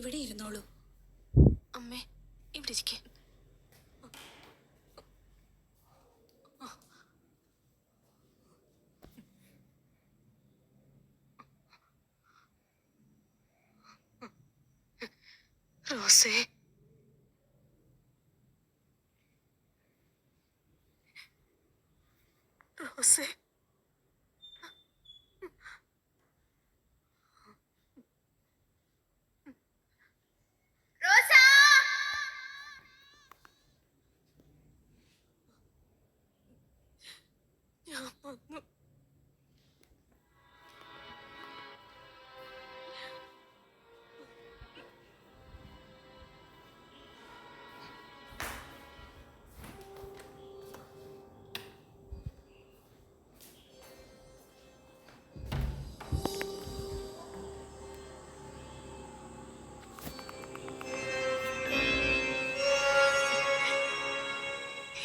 ഇവിടെ ഇരുന്നോളൂ. അമ്മേ, ഇവിടെ ഇരിക്കെ. റോസേ, റോസേ, ഞാൻ വന്നു.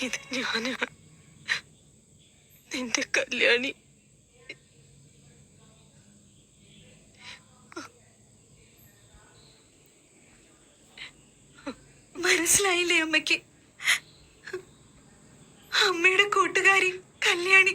ഇത് ഞാനാ, നിന്റെ കല്യാണി. മനസ്സിലായില്ലേ അമ്മയ്ക്ക്? അമ്മയുടെ കൂട്ടുകാരി കല്യാണി.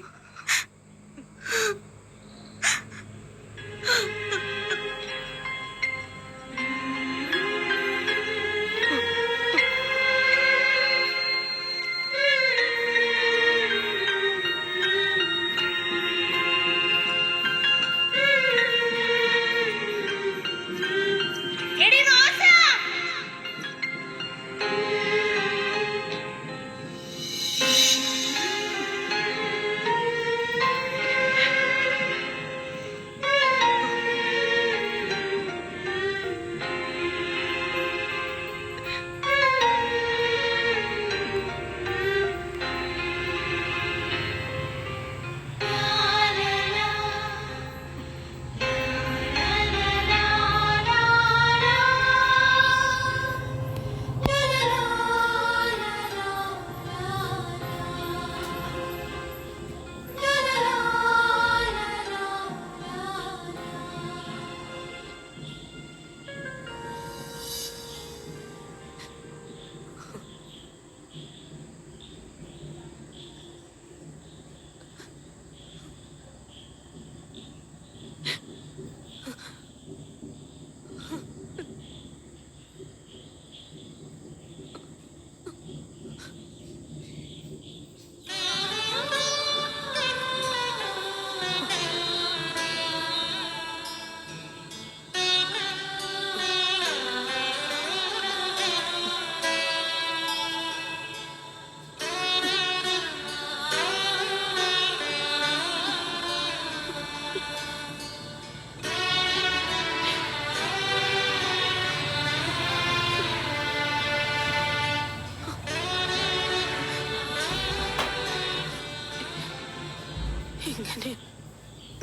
ഇങ്ങനെ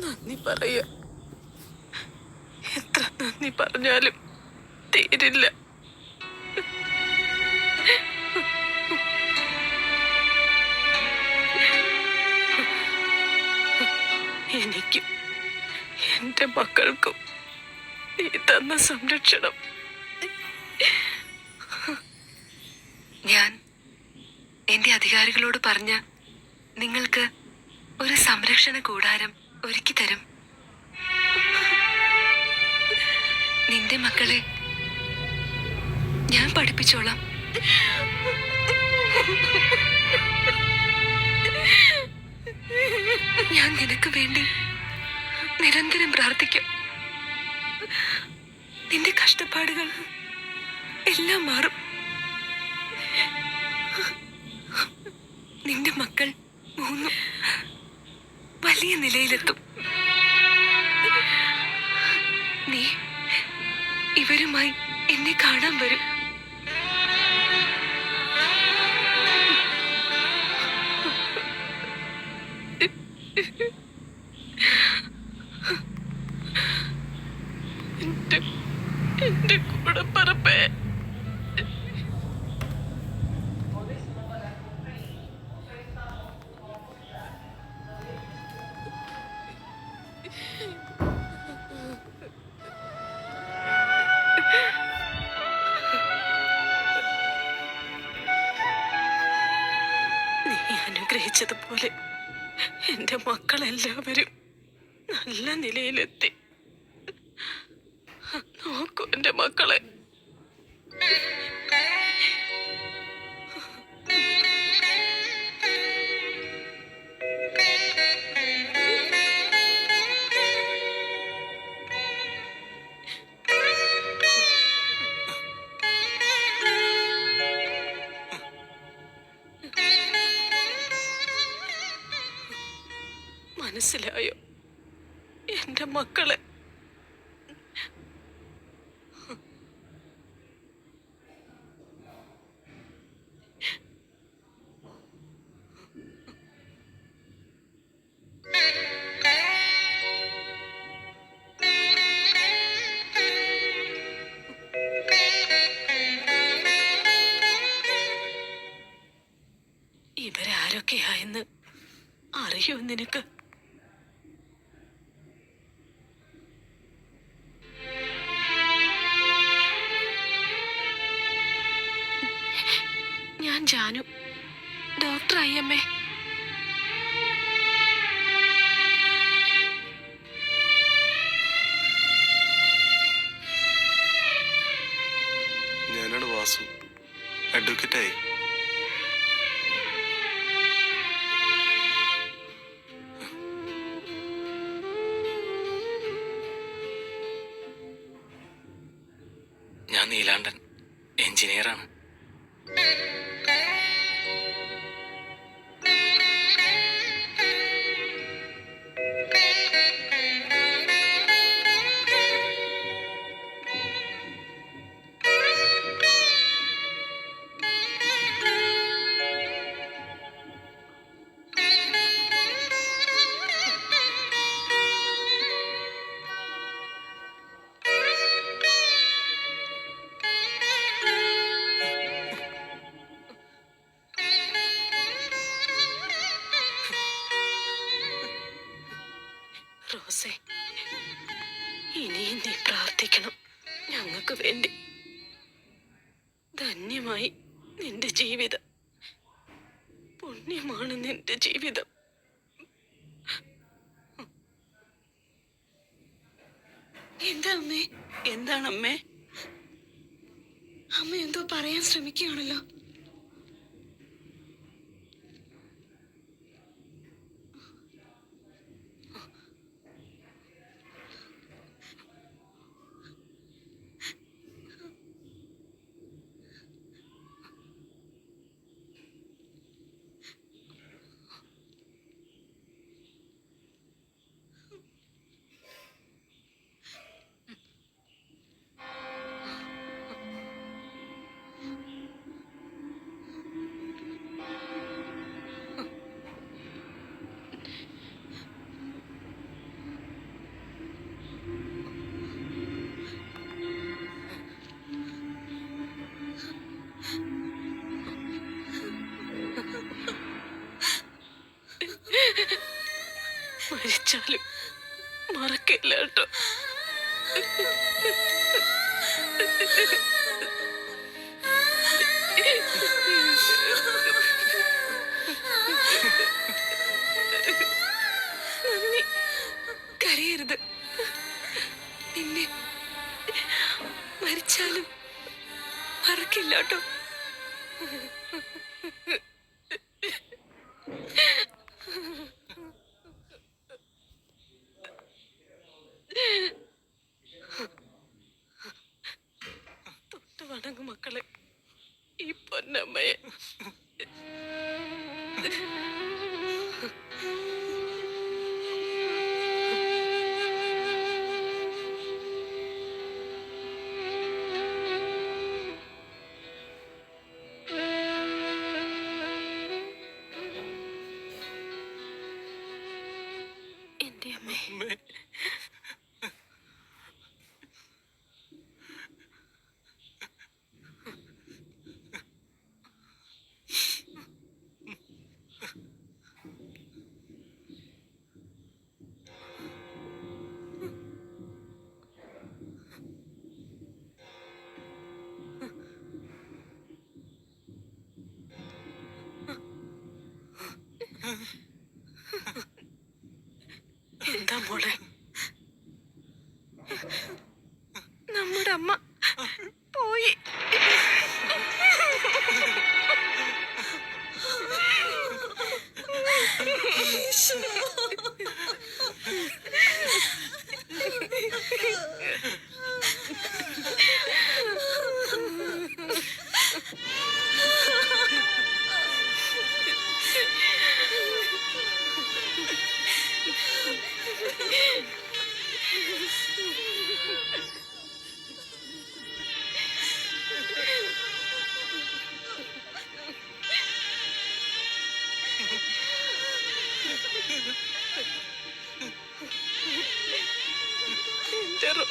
നന്ദി പറയാ, എത്ര നന്ദി പറഞ്ഞാലും തീരില്ല. എനിക്കും എന്റെ മക്കൾക്കും നീ തന്ന സംരക്ഷണം ഞാൻ എന്റെ അധികാരികളോട് പറഞ്ഞ നിങ്ങൾക്ക് ഒരു സംരക്ഷണ കൂടാരം ഒരുക്കി തരും. നിന്റെ മക്കളെ ഞാൻ പഠിപ്പിച്ചോളാം. ഞാൻ നിനക്ക് വേണ്ടി നിരന്തരം പ്രാർത്ഥിക്കാം. നിന്റെ കഷ്ടപ്പാടുകൾ എല്ലാം മാറും. നിന്റെ മക്കൾ മൂന്നും വലിയ നിലയിലെത്തും. നീ ഇവരുമായി എന്നെ കാണാൻ വരും. എന്റെ കൂടെ പറപ്പേ. ആഗ്രഹിച്ചതുപോലെ എന്റെ മക്കളെല്ലാവരും നല്ല നിലയിലെത്തി. നോക്കൂ എന്റെ മക്കളെ. മനസ്സിലായോ എന്റെ മക്കളെ? ഇവരാരൊക്കെയായെന്ന് അറിയോ നിനക്ക്? ഞാൻ ജാനു, ഡോക്ടർ അയ്യമ്മേ. ഞാനാണ് വാസു, അഡ്വക്കേറ്റായി. ഞാൻ നീലാണ്ടൻ, എഞ്ചിനീയറാണ്. റോസേ, ഇനിയും നീ പ്രാർത്ഥിക്കണം ഞങ്ങൾക്ക് വേണ്ടി. ധന്യമായി നിന്റെ ജീവിതം, പുണ്യമാണ് നിന്റെ ജീവിതം. എന്താ അമ്മേ? എന്താണ് അമ്മേ? അമ്മ എന്തോ പറയാൻ ശ്രമിക്കുകയാണല്ലോ. മരിച്ചാലും മറക്കില്ല കേട്ടോ. നന്ദി. കരയരുത്. നിന്നെ മരിച്ചാലും മറക്കില്ല കേട്ടോ. തൊട്ട് വണങ്ങും മക്കളെ ഈ പൊന്നമ്മയെ. എന്റെ അമ്മേ.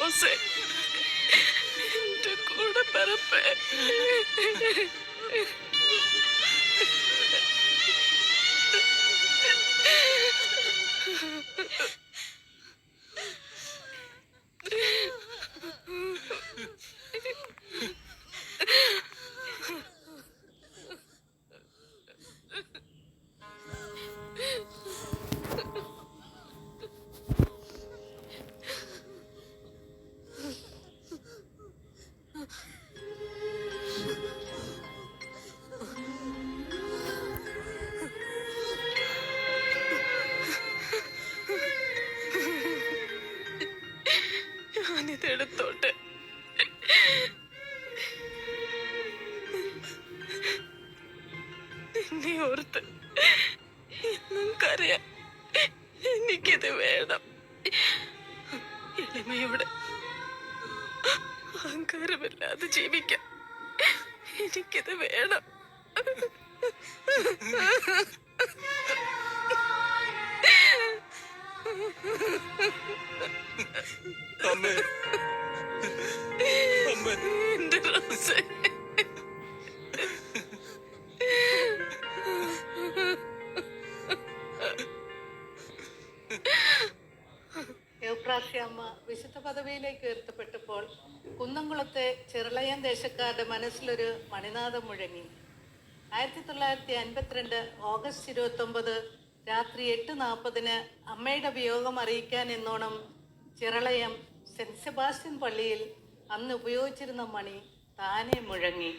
റോസേ, എന്റെ കൂടെ പറപ്പേ. ഞാനിത് എടുത്തോട്ടെ. നിന്നെ ഓർത്ത് എന്നും കരയാം. എനിക്കിത് വേണം. എളിമയോടെ അഹങ്കാരമില്ലാതെ ജീവിക്കാം. എനിക്കിത് വേണം. അമ്മേ, അമ്മേ, എന്റെ റോസേ. യൗപ്രാസ്യാമ്മ വിശുദ്ധ പദവിയിലേക്ക് ഉയർത്തപ്പെട്ടപ്പോൾ കുന്നംകുളത്തെ ചെറുളയം ദേശക്കാരുടെ മനസ്സിലൊരു മണിനാദം മുഴങ്ങി. 1952 ഓഗസ്റ്റ് 29 രാത്രി 8:40 അമ്മയുടെ വിയോഗം അറിയിക്കാൻ എന്നോണം ചിറളയം സെന്റ് സെബാസ്റ്റ്യൻ പള്ളിയിൽ അന്ന് ഉപയോഗിച്ചിരുന്ന മണി താനെ മുഴങ്ങി.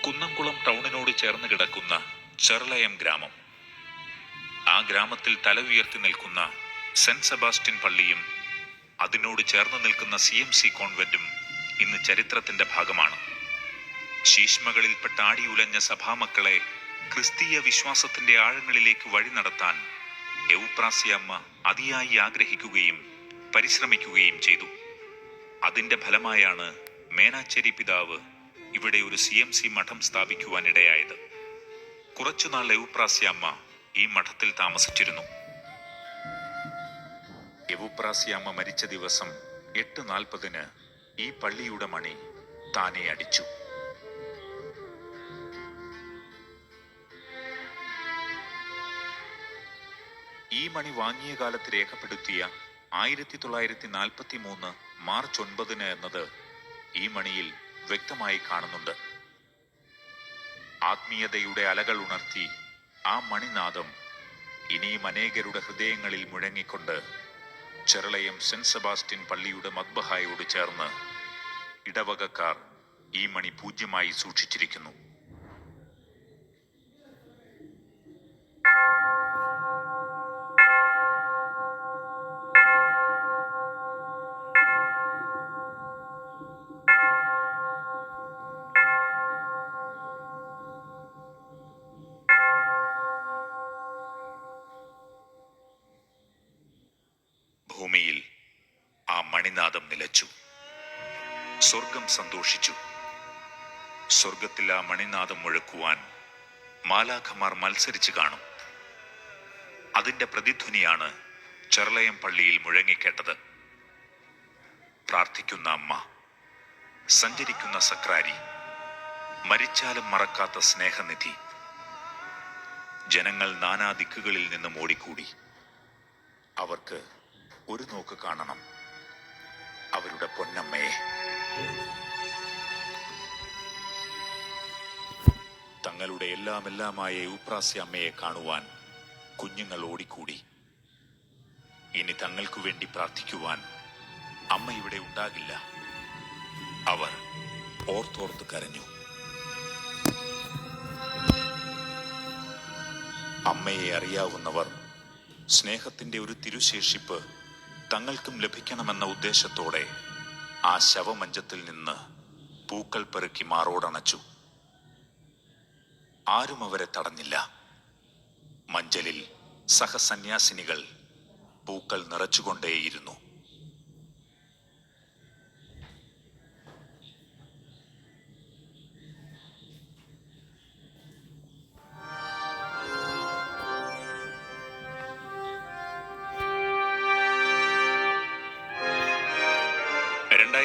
കുന്നംകുളം ടൗണിനോട് ചേർന്ന് കിടക്കുന്ന ചെർളയം ഗ്രാമം. ആ ഗ്രാമത്തിൽ തല ഉയർത്തി നിൽക്കുന്ന സെന്റ് സെബാസ്റ്റ്യൻ പള്ളിയും അതിനോട് ചേർന്ന് നിൽക്കുന്ന CMC കോൺവെന്റും ഇന്ന് ചരിത്രത്തിന്റെ ഭാഗമാണ്. ശീഷ്മകളിൽപ്പെട്ട ആടിയുലഞ്ഞ സഭാമക്കളെ ക്രിസ്തീയ വിശ്വാസത്തിന്റെ ആഴങ്ങളിലേക്ക് വഴി നടത്താൻ എവുപ്രാസ്യാമ്മ അതിയായി ആഗ്രഹിക്കുകയും പരിശ്രമിക്കുകയും ചെയ്തു. അതിന്റെ ഫലമായാണ് മേനാച്ചേരി പിതാവ് ഇവിടെ ഒരു CMC മഠം സ്ഥാപിക്കുവാനിടയായത്. കുറച്ചുനാൾ എവുപ്രാസ്യാമ്മ ഈ മഠത്തിൽ താമസിച്ചിരുന്നു. എവുപ്രാസ്യാമ്മ മരിച്ച ദിവസം 8:40 ഈ പള്ളിയുടെ മണി താനെ അടിച്ചു. ഈ മണി വാങ്ങിയ കാലത്ത് രേഖപ്പെടുത്തിയ 1943 മാർച്ച് 9 എന്നത് ഈ മണിയിൽ വ്യക്തമായി കാണുന്നുണ്ട്. ആത്മീയതയുടെ അലകൾ ഉണർത്തി ആ മണിനാദം ഇനിയും അനേകരുടെ ഹൃദയങ്ങളിൽ മുഴങ്ങിക്കൊണ്ട് ചെർളയം സെന്റ് സെബാസ്റ്റ്യൻ പള്ളിയുടെ മദ്ബഹായോട് ചേർന്ന് ഇടവകക്കാർ ഈ മണി പൂജ്യമായി സൂക്ഷിച്ചിരിക്കുന്നു. ഭൂമിയിൽ ആ മണിനാദം നിലച്ചു. സ്വർഗം സന്തോഷിച്ചു. സ്വർഗത്തിൽ ആ മണിനാദം മുഴക്കുവാൻ മാലാഖമാർ മത്സരിച്ചു കാണും. അതിന്റെ പ്രതിധ്വനിയാണ് ചെർളയം പള്ളിയിൽ മുഴങ്ങിക്കേട്ടത്. പ്രാർത്ഥിക്കുന്ന അമ്മ, സഞ്ചരിക്കുന്ന സക്രാരി, മരിച്ചാലും മറക്കാത്ത സ്നേഹനിധി. ജനങ്ങൾ നാനാ ദിക്കുകളിൽ നിന്നും ഓടിക്കൂടി. അവർക്ക് ഒരു നോക്ക് കാണണം അവരുടെ പൊന്നമ്മയെ. തങ്ങളുടെ എല്ലാമായ എവുപ്രാസ്യാമ്മയെ കാണുവാൻ കുഞ്ഞുങ്ങൾ ഓടിക്കൂടി. ഇനി തങ്ങൾക്കു വേണ്ടി പ്രാർത്ഥിക്കുവാൻ അമ്മ ഇവിടെ ഉണ്ടാകില്ല. അവർ ഓർത്തോർത്ത് കരഞ്ഞു. അമ്മയെ അറിയാവുന്നവർ സ്നേഹത്തിന്റെ ഒരു തിരുശേഷിപ്പ് തങ്ങൾക്കും ലഭിക്കണമെന്ന ഉദ്ദേശത്തോടെ ആ ശവമഞ്ചത്തിൽ നിന്ന് പൂക്കൾ പെറുക്കി മാറോടണച്ചു. ആരും അവരെ തടഞ്ഞില്ല. മഞ്ചലിൽ സഹസന്യാസിനികൾ പൂക്കൾ നിറച്ചുകൊണ്ടേയിരുന്നു.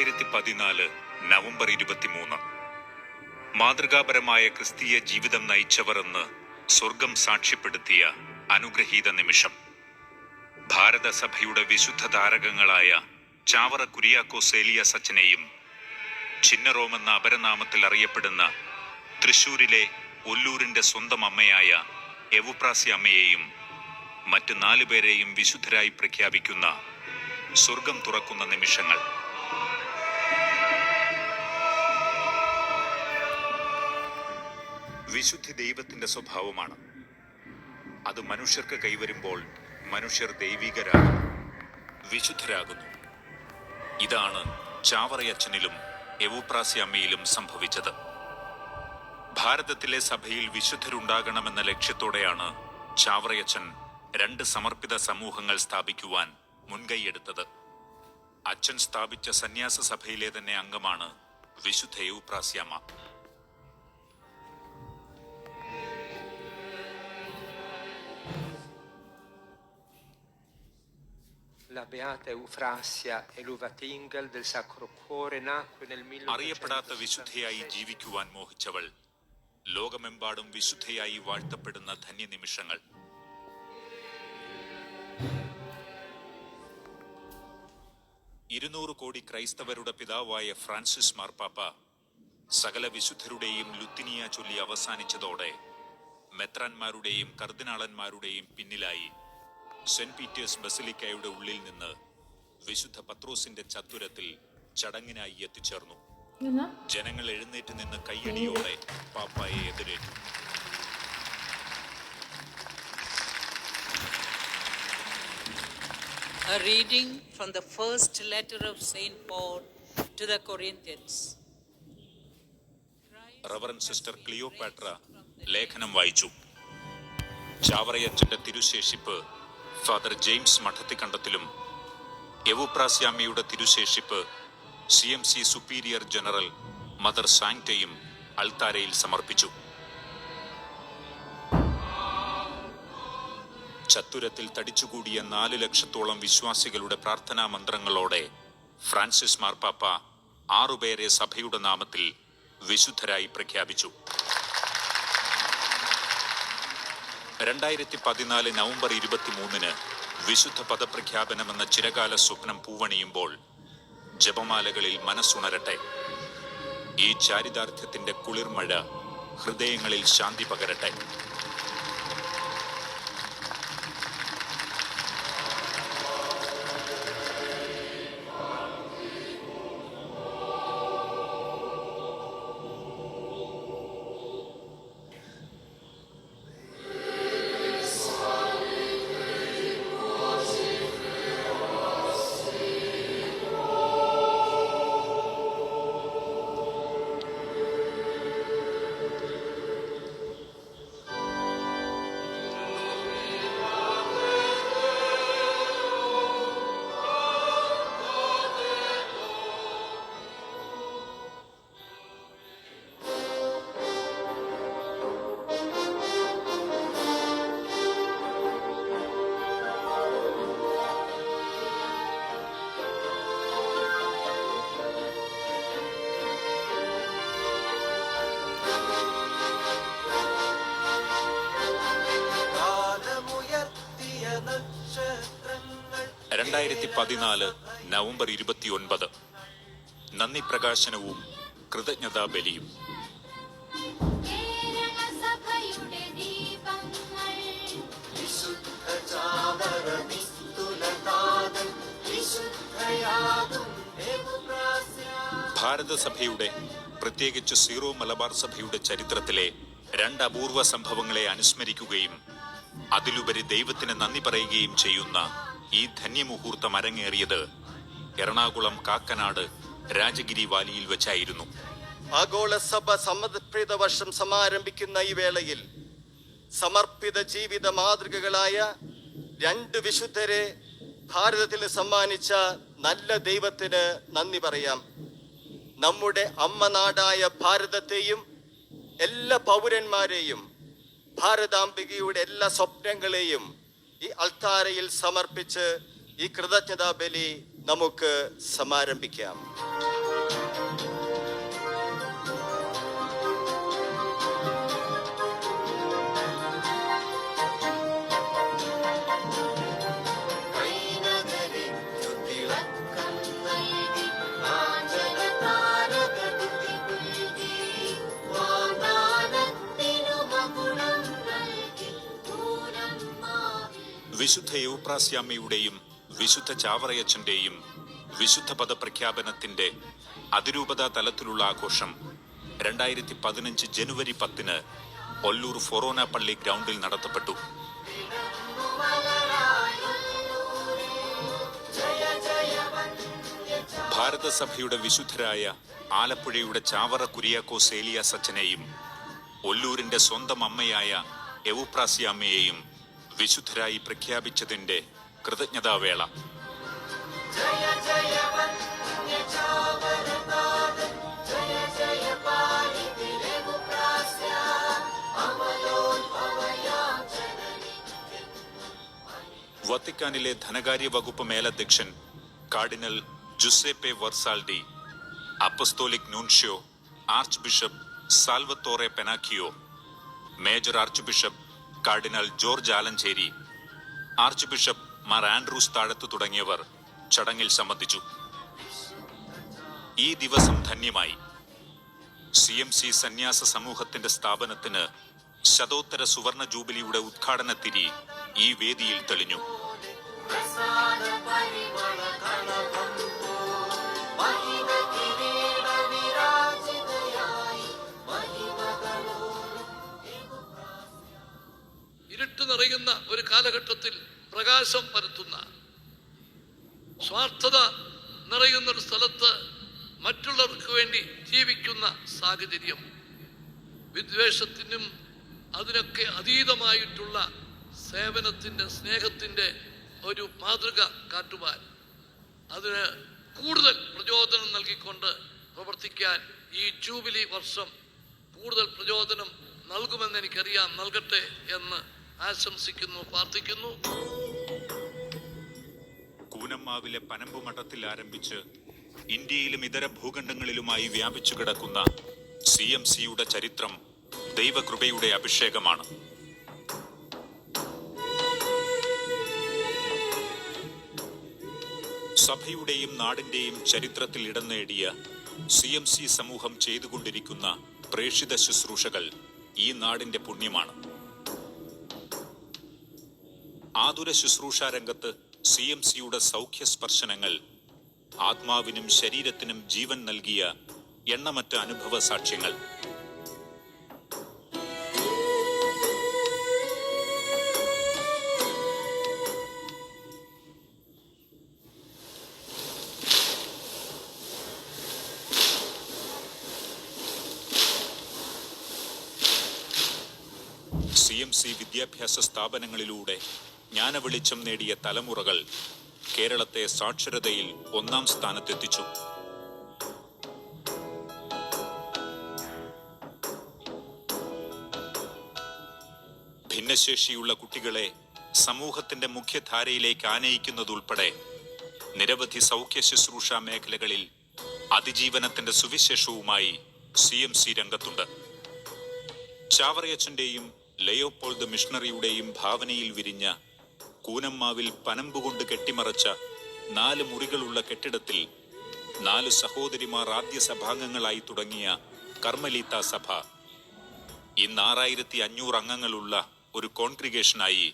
2014 നവംബർ 23 മാതൃകാപരമായ ക്രിസ്തീയ ജീവിതം നയിച്ചവർ എന്ന് സ്വർഗം സാക്ഷ്യപ്പെടുത്തിയ അനുഗ്രഹീത നിമിഷം. ഭാരതസഭയുടെ വിശുദ്ധ താരകങ്ങളായ ചാവറ കുര്യാക്കോസ് ഏലിയാസ് അച്ഛനെയും ചിന്നറോം എന്ന അപരനാമത്തിൽ അറിയപ്പെടുന്ന തൃശൂരിലെ ഒല്ലൂരിന്റെ സ്വന്തം അമ്മയായ എവുപ്രാസി അമ്മയെയും മറ്റ് 4 പേരെയും വിശുദ്ധരായി പ്രഖ്യാപിക്കുന്ന സ്വർഗം തുറക്കുന്ന നിമിഷങ്ങൾ. വിശുദ്ധി ദൈവത്തിന്റെ സ്വഭാവമാണ്. അത് മനുഷ്യർക്ക് കൈവരുമ്പോൾ മനുഷ്യർ ദൈവികരാകുന്നു, വിശുദ്ധരാകുന്നു. ഇതാണ് ചാവറയച്ചനിലും എവുപ്രാസി അമ്മയിലും സംഭവിച്ചത്. ഭാരതത്തിലെ സഭയിൽ വിശുദ്ധരുണ്ടാകണമെന്ന ലക്ഷ്യത്തോടെയാണ് ചാവറയച്ചൻ 2 സമർപ്പിത സമൂഹങ്ങൾ സ്ഥാപിക്കുവാൻ മുൻകൈയെടുത്തത്. അച്ഛൻ സ്ഥാപിച്ച സന്യാസ സഭയിലെ തന്നെ അംഗമാണ് വിശുദ്ധ എവുപ്രാസി അമ്മ. La beata Eufrasia Eluvatingel del Sacro Cuore nacque nel അറിയപ്പെടാത്ത 1867. വിശുദ്ധയായി ജീവിക്കുവാൻ മോഹിച്ചവൾ ലോകമെമ്പാടും വിശുദ്ധയായി വാഴ്ത്തപ്പെടുന്ന ധന്യനിമിഷങ്ങൾ. ഇരുന്നൂറ് കോടി ക്രൈസ്തവരുടെ പിതാവായ ഫ്രാൻസിസ് മാർപ്പാപ്പ സകല വിശുദ്ധരുടെയും ലുത്തിനിയ ചൊല്ലി അവസാനിച്ചതോടെ മെത്രാന്മാരുടെയും കർദിനാളന്മാരുടെയും പിന്നിലായി സെന്റ് പീറ്റേഴ്സ് ബസിലിക്കയുടെ ഉള്ളിൽ നിന്ന് വിശുദ്ധ പത്രോസിന്റെ ചത്തുരത്തിൽ ചടങ്ങിനായി എത്തിച്ചേർന്നു. ജനങ്ങൾ എഴുന്നേറ്റ് നിന്ന് കയ്യടിയോടെ പാപ്പായെ എതിരേറ്റു. A reading from the first letter of St. Paul to the Corinthians. Reverend sister Cleopatra ലേഖനം വായിച്ചു. ചാവറയച്ചന്റെ തിരുശേഷിപ്പ് ഫാദർ ജെയിംസ് മഠത്തിക്കണ്ടത്തിലും എവുപ്രാസ്യാമ്മയുടെ തിരുശേഷിപ്പ് CMC സുപ്പീരിയർ ജനറൽ മദർ സാങ്ക്റ്റയും അൾത്താരയിൽ സമർപ്പിച്ചു. ചത്തുരത്തിൽ തടിച്ചുകൂടിയ 4 ലക്ഷത്തോളം വിശ്വാസികളുടെ പ്രാർത്ഥനാ മന്ത്രങ്ങളോടെ ഫ്രാൻസിസ് മാർപ്പാപ്പ 6 പേരെ സഭയുടെ നാമത്തിൽ വിശുദ്ധരായി പ്രഖ്യാപിച്ചു. 2014 നവംബർ 23 വിശുദ്ധ പദപ്രഖ്യാപനമെന്ന ചിരകാല സ്വപ്നം പൂവണിയുമ്പോൾ ജപമാലകളിൽ മനസ്സുണരട്ടെ. ഈ ചാരിതാർത്ഥ്യത്തിന്റെ കുളിർമഴ ഹൃദയങ്ങളിൽ ശാന്തി പകരട്ടെ. നവംബർ 29 നന്ദി പ്രകാശനവും കൃതജ്ഞതാ ബലിയും. ഭാരതസഭയുടെ പ്രത്യേകിച്ച് സീറോ മലബാർ സഭയുടെ ചരിത്രത്തിലെ 2 അപൂർവ സംഭവങ്ങളെ അനുസ്മരിക്കുകയും അതിലുപരി ദൈവത്തിന് നന്ദി പറയുകയും ചെയ്യുന്ന ഈ ധന്യമുഹൂർത്തം അരങ്ങേറിയത് എറണാകുളം കാക്കനാട് രാജഗിരി വാലിയിൽ വെച്ചായിരുന്നു. ആഗോള സഭ സമർപ്പിത വർഷം സമാരംഭിക്കുന്ന ഈ വേളയിൽ സമർപ്പിത ജീവിത മാതൃകകളായ 2 വിശുദ്ധരെ ഭാരതത്തിൽ സമ്മാനിച്ച നല്ല ദൈവത്തിന് നന്ദി പറയാം. നമ്മുടെ അമ്മ നാടായ ഭാരതത്തെയും എല്ലാ പൗരന്മാരെയും ഭാരതാംബികയുടെ എല്ലാ സ്വപ്നങ്ങളെയും ഈ അൾത്താരയിൽ സമർപ്പിച്ച് ഈ കൃതജ്ഞതാ ബലി നമുക്ക് സമാരംഭിക്കാം. വിശുദ്ധ യൗപ്രാസ്യാമ്മയുടെയും വിശുദ്ധ ചാവറയച്ചന്റെയും വിശുദ്ധ പദപ്രഖ്യാപനത്തിന്റെ അതിരൂപതാ തലത്തിലുള്ള ആഘോഷം 2015 ജനുവരി 10 ഒല്ലൂർ ഫൊറോന പള്ളി ഗ്രൗണ്ടിൽ നടത്തപ്പെട്ടു. ഭാരതസഭയുടെ വിശുദ്ധരായ ആലപ്പുഴയുടെ ചാവറ കുര്യാക്കോസ് ഏലിയാസ് അച്ഛനെയും ഒല്ലൂരിന്റെ സ്വന്തം അമ്മയായ യൗപ്രാസ്യാമ്മയെയും വിശുദ്ധരായി പ്രഖ്യാപിച്ചതിന്റെ കൃതജ്ഞതാവേള. വത്തിക്കാനിലെ ധനകാര്യ വകുപ്പ് മേലധ്യക്ഷൻ cardinal Giuseppe Versaldi, apostolic nuncio archbishop Salvatore Pennacchio, major archbishop cardinal George Alencherry, archbishop Mar Andrews Thazhath തുടങ്ങിയവർ ചടങ്ങിൽ സംബന്ധിച്ചു. ഈ ദിവസം ധന്യമായി. CMC സന്യാസ സമൂഹത്തിന്റെ സ്ഥാപനത്തിന് ശതോത്തര സുവർണ ജൂബിലിയുടെ ഉദ്ഘാടനത്തിരി ഈ വേദിയിൽ തെളിഞ്ഞു. ഇരുട്ട് നിറയുന്ന ഒരു കാലഘട്ടത്തിൽ പ്രകാശം പരത്തുന്ന, സ്വാർത്ഥത നിറയുന്ന ഒരു സ്ഥലത്ത് മറ്റുള്ളവർക്ക് വേണ്ടി ജീവിക്കുന്ന സാഹചര്യം, വിദ്വേഷത്തിനും അതിനൊക്കെ അതീതമായിട്ടുള്ള സേവനത്തിൻ്റെ, സ്നേഹത്തിൻ്റെ ഒരു മാതൃക കാട്ടുവാൻ, അതിന് കൂടുതൽ പ്രചോദനം നൽകിക്കൊണ്ട് പ്രവർത്തിക്കാൻ ഈ ജൂബിലി വർഷം കൂടുതൽ പ്രചോദനം നൽകുമെന്ന് എനിക്കറിയാം. നൽകട്ടെ എന്ന് ആശംസിക്കുന്നു, പ്രാർത്ഥിക്കുന്നു. കൂനമ്മാവിലെ പനമ്പ് മഠത്തിൽ ആരംഭിച്ച് ഇന്ത്യയിലും ഇതര ഭൂഖണ്ഡങ്ങളിലുമായി വ്യാപിച്ചു കിടക്കുന്ന CMCയുടെ ചരിത്രം ദൈവകൃപയുടെ അഭിഷേകമാണ്. സഭയുടെയും നാടിന്റെയും ചരിത്രത്തിൽ ഇടം നേടിയ CMC സമൂഹം ചെയ്തുകൊണ്ടിരിക്കുന്ന പ്രേക്ഷിത ശുശ്രൂഷകൾ ഈ നാടിന്റെ പുണ്യമാണ്. ആതുര ശുശ്രൂഷാ രംഗത്ത് CMCയുടെ സൗഖ്യ സ്പർശനങ്ങൾ ആത്മാവിനും ശരീരത്തിനും ജീവൻ നൽകിയ എണ്ണമറ്റ അനുഭവ സാക്ഷ്യങ്ങൾ. CMC വിദ്യാഭ്യാസ സ്ഥാപനങ്ങളിലൂടെ ജ്ഞാനവെളിച്ചം നേടിയ തലമുറകൾ കേരളത്തെ സാക്ഷരതയിൽ 1-ാം സ്ഥാനത്തെത്തിച്ചു. ഭിന്നശേഷിയുള്ള കുട്ടികളെ സമൂഹത്തിന്റെ മുഖ്യധാരയിലേക്ക് ആനയിക്കുന്നതുൾപ്പെടെ നിരവധി സൗഖ്യ ശുശ്രൂഷ മേഖലകളിൽ അതിജീവനത്തിന്റെ സുവിശേഷവുമായി CMC രംഗത്തുണ്ട്. ചാവറയച്ചന്റെയും ലയോപോൾഡ് മിഷണറിയുടെയും ഭാവനയിൽ വിരിഞ്ഞ കൂനമ്മാവിൽ പനമ്പുകൊണ്ട് കെട്ടിമറച്ച 4 മുറികളുള്ള കെട്ടിടത്തിൽ 4 സഹോദരിമാർ ആദ്യ സഭാംഗങ്ങളായി തുടങ്ങിയ കർമ്മലീത്ത സഭ ഇന്ന് 6500 അംഗങ്ങളുള്ള ഒരു കോൺഗ്രിഗേഷനായി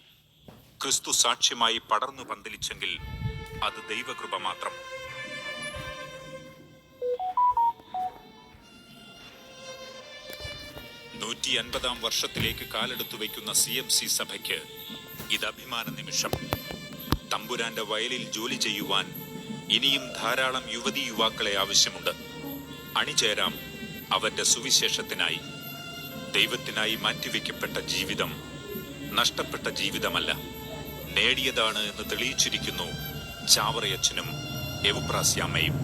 ക്രിസ്തു സാക്ഷ്യമായി പടർന്നു പന്തലിച്ചെങ്കിൽ അത് ദൈവകൃപ മാത്രം. നൂറ്റി 150-ാം വർഷത്തിലേക്ക് കാലെടുത്തു വയ്ക്കുന്ന CMC സഭയ്ക്ക് ഇത് അഭിമാന നിമിഷം. തമ്പുരാന്റെ വയലിൽ ജോലി ചെയ്യുവാൻ ഇനിയും ധാരാളം യുവതീ യുവാക്കളെ ആവശ്യമുണ്ട്. അണിചേരാം അവന്റെ സുവിശേഷത്തിനായി. ദൈവത്തിനായി മാറ്റിവെക്കപ്പെട്ട ജീവിതം നഷ്ടപ്പെട്ട ജീവിതമല്ല, നേടിയതാണ് എന്ന് തെളിയിച്ചിരിക്കുന്നു ചാവറയച്ചനും യൗപ്രാസ്യാമ്മയും.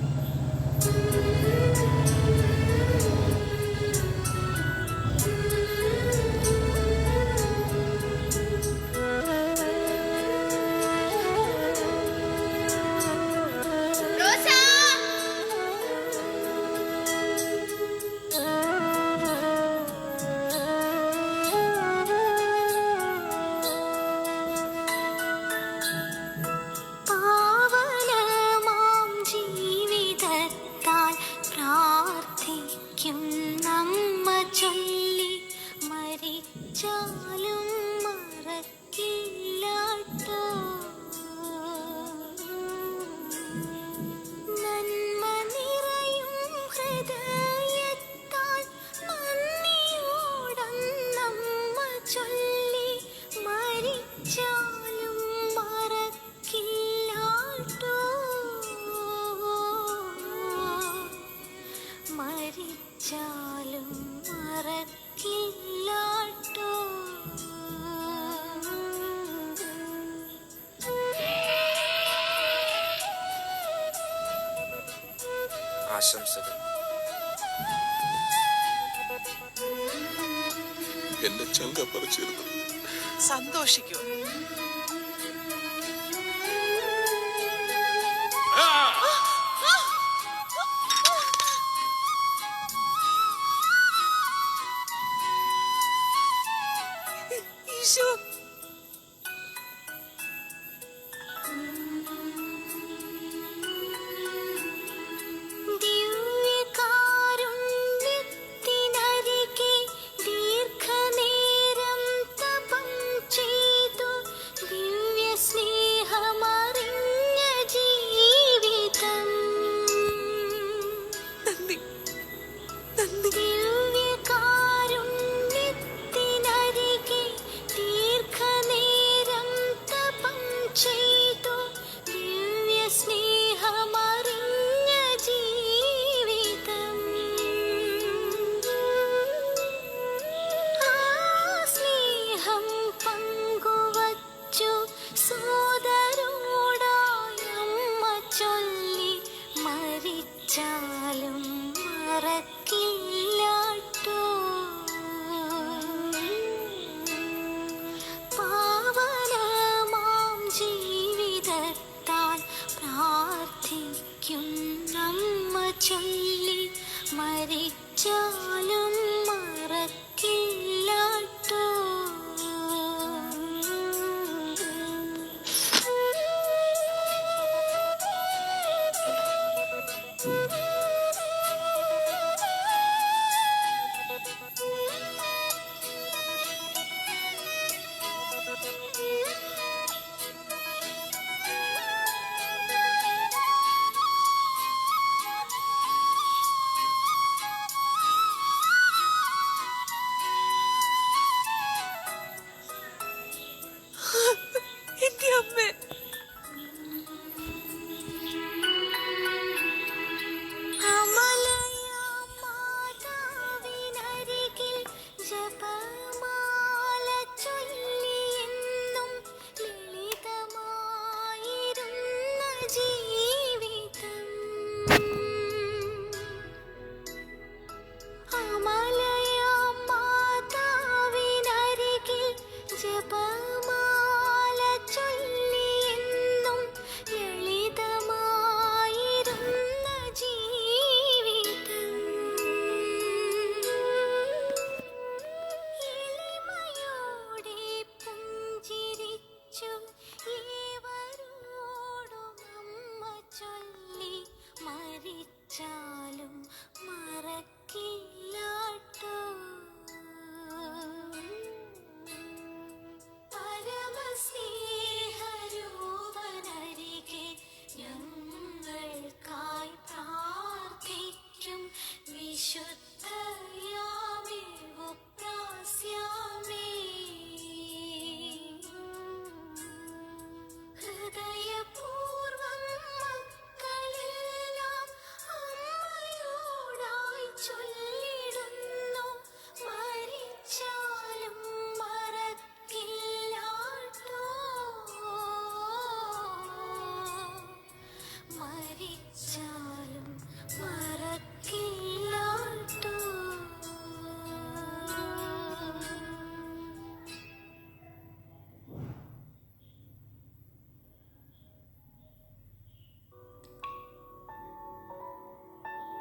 മരിച്ചാലും മറക്കില്ലാട്ടോ. ആശംസകൾ. എന്റെ ചങ്ക പറിച്ചിരുന്നു. സന്തോഷിക്കൂ. ഈശോ,